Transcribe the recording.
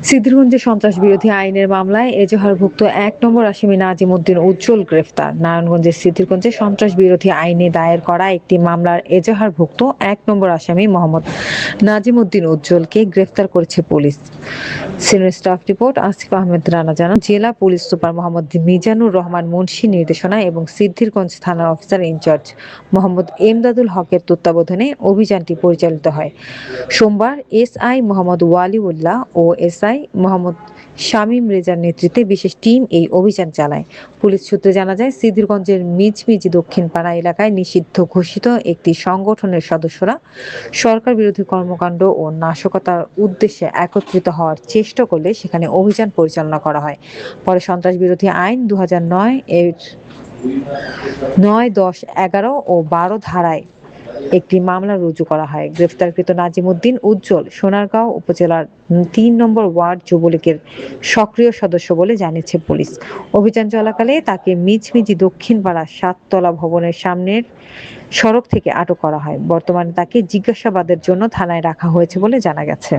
সিদ্ধিরগঞ্জে সন্ত্রাস বিরোধী আইনের মামলায় এজাহারভুক্ত ১ নম্বর আসামি নাজিম উদ্দিন উজ্জ্বল গ্রেফতার। নারায়ণগঞ্জের সিদ্ধিরগঞ্জে সন্ত্রাস বিরোধী আইনে দায়ের করা একটি মামলার এজাহারভুক্ত ১ নম্বর আসামি মোহাম্মদ নাজিম উদ্দিন উজ্জ্বলকে গ্রেফতার করেছে police. Senior staff report Asif Ahmed Rana জানান, জেলা পুলিশ সুপার মোহাম্মদ মিজানুর রহমান মুন্সির নির্দেশনায় এবং সিদ্ধিরগঞ্জ থানার অফিসার ইনচার্জ মোহাম্মদ এমদাদুল হকের তত্ত্বাবধানে অভিযানটি পরিচালিত হয়। সোমবার এসআই মোহাম্মদ ওয়ালিউল্লাহ ও এসআই মোহাম্মদ শামীম রেজার নেতৃত্বে বিশেষ টিম এই অভিযান চালায়। পুলিশ সূত্রে জানা যায়, সিদ্ধিরগঞ্জের মিজমিজি দক্ষিণ পাড়া এলাকায় নিষিদ্ধ ঘোষিত একটি সংগঠনের সদস্যরা সরকার বিরোধী কর্মকাণ্ড ও নাশকতার উদ্দেশ্যে একত্রিত হওয়ার চেষ্টা করলে সেখানে অভিযান পরিচালনা করা হয়। পরে সন্ত্রাস বিরোধী আইন ২০০৯ এর ৯, ১০, ১১ ও ১২ ধারায় একটি মামলা রুজু করা হয়। গ্রেফতারকৃত নাজিম উদ্দিন উজ্জ্বল সোনারগাঁও উপজেলার ৩ নম্বর ওয়ার্ড যুবলীগের সক্রিয় সদস্য বলে জানিয়েছে পুলিশ। অভিযান চলাকালে তাকে মিজমিজি দক্ষিণ পাড়া ৭ তলা ভবনের সামনের সড়ক থেকে আটক করা হয়। বর্তমানে তাকে জিজ্ঞাসাবাদের জন্য থানায় রাখা হয়েছে বলে জানা গেছে।